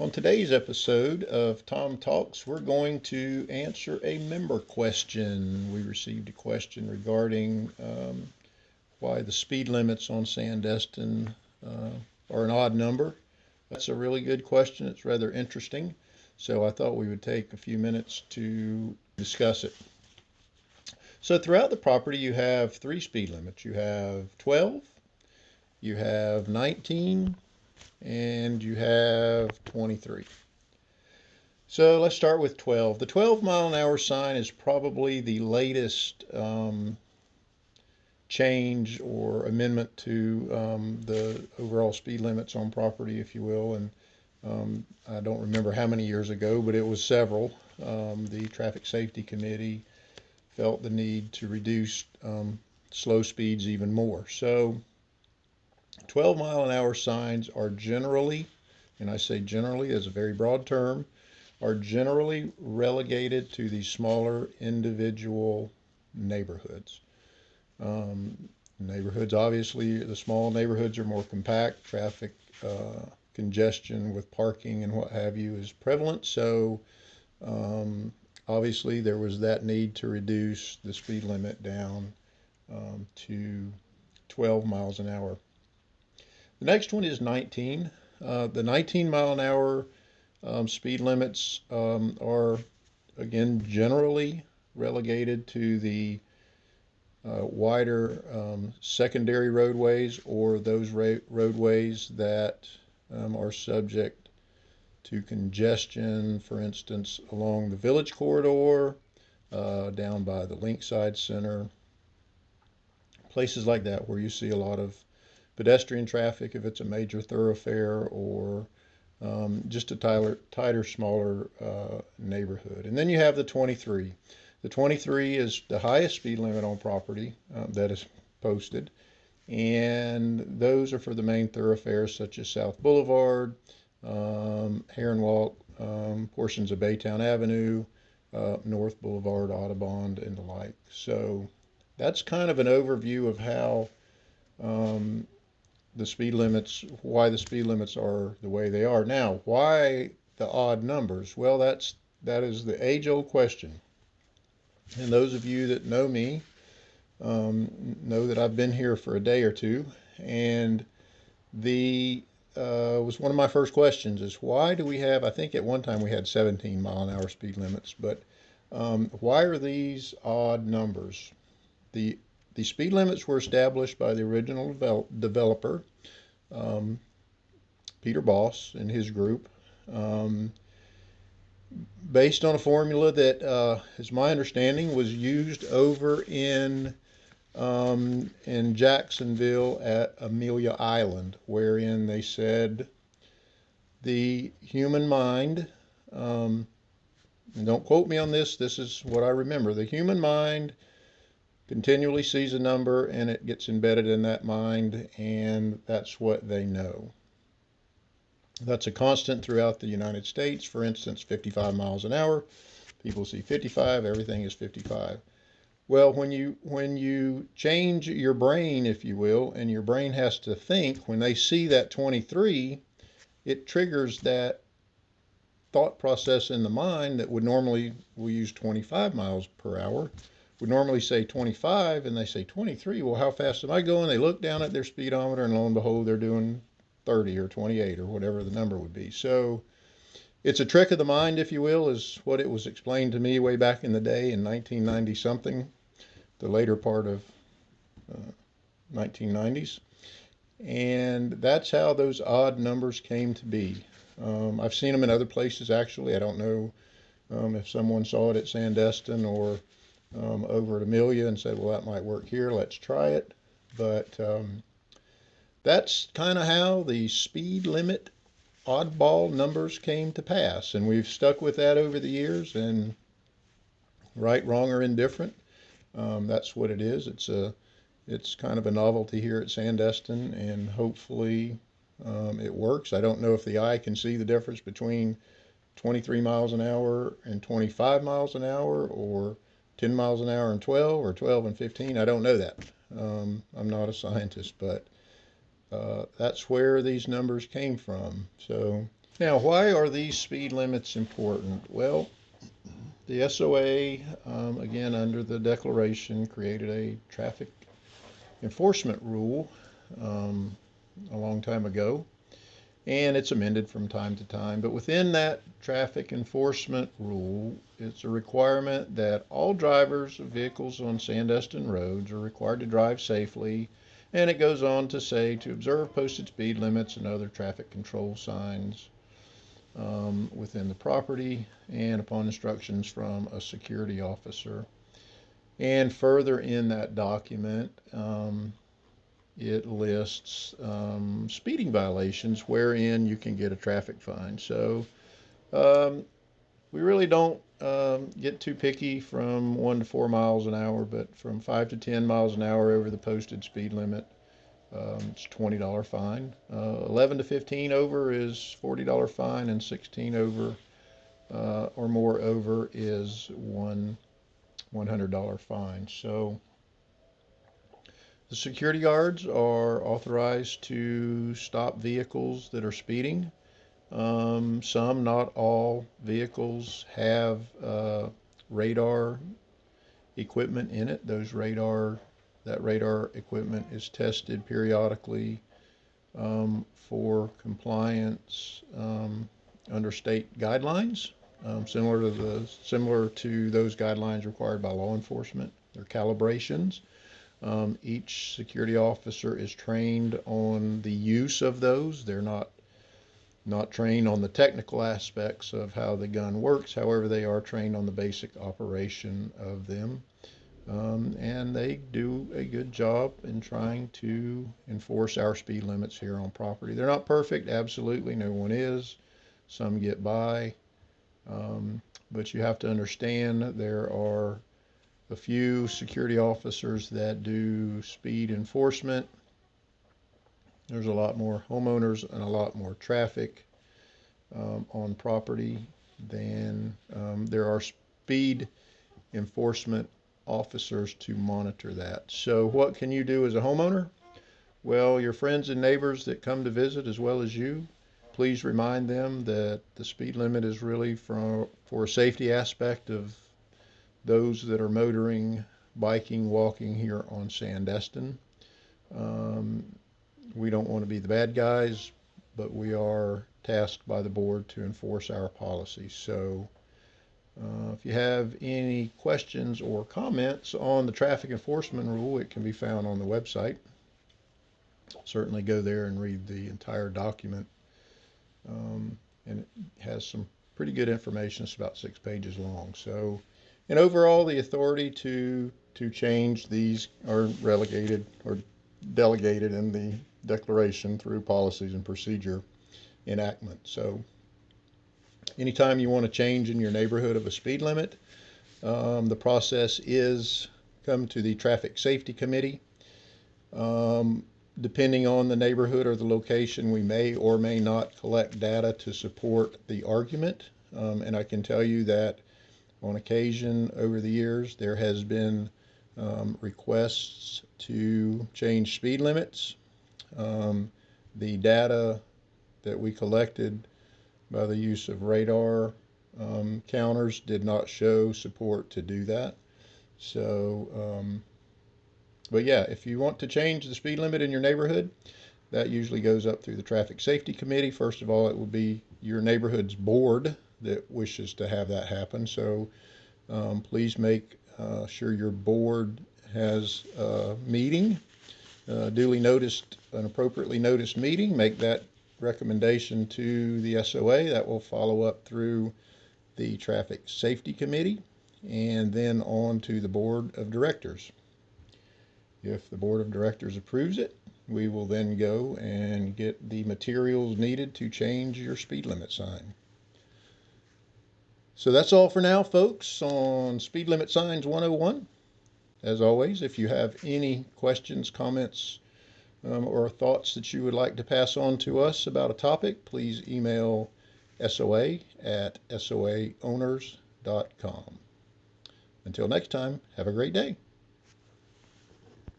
On today's episode of Tom Talks, we're going to answer a member question. We received a question regarding why the speed limits on Sandestin are an odd number. That's a really good question. It's rather interesting. So I thought we would take a few minutes to discuss it. So throughout the property, you have three speed limits. You have 12, you have 19, and you have 23. So let's start with 12. The 12-mile-an-hour sign is probably the latest change or amendment to the overall speed limits on property, if you will. And I don't remember how many years ago, but it was several. The Traffic Safety Committee felt the need to reduce slow speeds even more. So 12-mile-an-hour signs are generally, and I say generally as a very broad term, are generally relegated to the smaller individual neighborhoods. Neighborhoods, obviously, the small neighborhoods are more compact. Traffic congestion with parking and what have you is prevalent. So obviously there was that need to reduce the speed limit down to 12 miles an hour. The next one is 19. The 19 mile an hour speed limits are, again, generally relegated to the wider secondary roadways or those roadways that are subject to congestion, for instance, along the Village Corridor, down by the Linkside Center, places like that where you see a lot of pedestrian traffic if it's a major thoroughfare, or just a tighter, smaller neighborhood. And then you have the 23. The 23 is the highest speed limit on property that is posted. And those are for the main thoroughfares such as South Boulevard, Heron Walk, portions of Baytown Avenue, North Boulevard, Audubon, and the like. So that's kind of an overview of how the speed limits, why the speed limits are the way they are. Now, why the odd numbers? Well, that is the age-old question. And those of you that know me know that I've been here for a day or two, and the was one of my first questions is why do we have? I think at one time we had 17 mile an hour speed limits, but why are these odd numbers? The the speed limits were established by the original developer, Peter Boss and his group, um, based on a formula that, is my understanding, was used over in Jacksonville at Amelia Island, wherein they said the human mind, um, and don't quote me on this, this is what I remember, the human mind continually sees a number and it gets embedded in that mind, and that's what they know. That's a constant throughout the United States. For instance, 55 miles an hour. People see 55, everything is 55. Well, when you change your brain, if you will, and your brain has to think, when they see that 23, it triggers that thought process in the mind that would normally, we use 25 miles per hour, would normally say 25, and they say 23. Well, how fast am I going? They look down at their speedometer, and lo and behold, they're doing 30 or 28 or whatever the number would be. So it's a trick of the mind, if you will, is what it was explained to me way back in the day in 1990 something, the later part of 1990s. And that's how those odd numbers came to be. I've seen them in other places, actually. I don't know if someone saw it at Sandestin or over at Amelia and said, well, that might work here, let's try it. But that's kind of how the speed limit oddball numbers came to pass. And we've stuck with that over the years, and right, wrong, or indifferent, that's what it is. It's kind of a novelty here at Sandestin, and hopefully it works. I don't know if the eye can see the difference between 23 miles an hour and 25 miles an hour, or 10 miles an hour and 12, or 12 and 15. I don't know that. I'm not a scientist, but that's where these numbers came from. So Now, why are these speed limits important? Well, the SOA, again, under the declaration, created a traffic enforcement rule um, a long time ago, and it's amended from time to time. But within that traffic enforcement rule, it's a requirement that all drivers of vehicles on Sandestin roads are required to drive safely. And it goes on to say to observe posted speed limits and other traffic control signs within the property and upon instructions from a security officer. And further in that document, it lists speeding violations wherein you can get a traffic fine. So um, we really don't get too picky from 1 to 4 miles an hour, but from 5 to 10 miles an hour over the posted speed limit, it's $20 fine. 11 to 15 over is $40 fine, and 16 over or more over is $100 fine. So the security guards are authorized to stop vehicles that are speeding. Some, not all vehicles have radar equipment in it. That radar equipment is tested periodically for compliance under state guidelines, similar to those guidelines required by law enforcement. They're calibrations. Each security officer is trained on the use of those. They're not trained on the technical aspects of how the gun works. However, they are trained on the basic operation of them. And they do a good job in trying to enforce our speed limits here on property. They're not perfect, absolutely, no one is. Some get by. But you have to understand there are a few security officers that do speed enforcement. There's a lot more homeowners and a lot more traffic on property than there are speed enforcement officers to monitor that. So what can you do as a homeowner? Well, your friends and neighbors that come to visit, as well as you, please remind them that the speed limit is really for a safety aspect of those that are motoring, biking, walking here on Sandestin. We don't want to be the bad guys, but we are tasked by the board to enforce our policy. So if you have any questions or comments on the traffic enforcement rule, it can be found on the website. Certainly go there and read the entire document. And it has some pretty good information. It's about 6 pages long. So, and overall, the authority to change these are relegated or delegated in the declaration through policies and procedure enactment. So anytime you want to change in your neighborhood of a speed limit, the process is come to the Traffic Safety Committee. Depending on the neighborhood or the location, we may or may not collect data to support the argument. And I can tell you that on occasion over the years, there has been requests to change speed limits. The data that we collected by the use of radar counters did not show support to do that. So, but yeah, if you want to change the speed limit in your neighborhood, that usually goes up through the Traffic Safety Committee. First of all, it will be your neighborhood's board that wishes to have that happen. So please make sure your board has a meeting, duly noticed, an appropriately noticed meeting. Make that recommendation to the SOA. That will follow up through the Traffic Safety Committee and then on to the Board of Directors. If the Board of Directors approves it, we will then go and get the materials needed to change your speed limit sign. So that's all for now, folks, on Speed Limit Signs 101. As always, if you have any questions, comments, or thoughts that you would like to pass on to us about a topic, please email SOA@soaowners.com. Until next time, have a great day.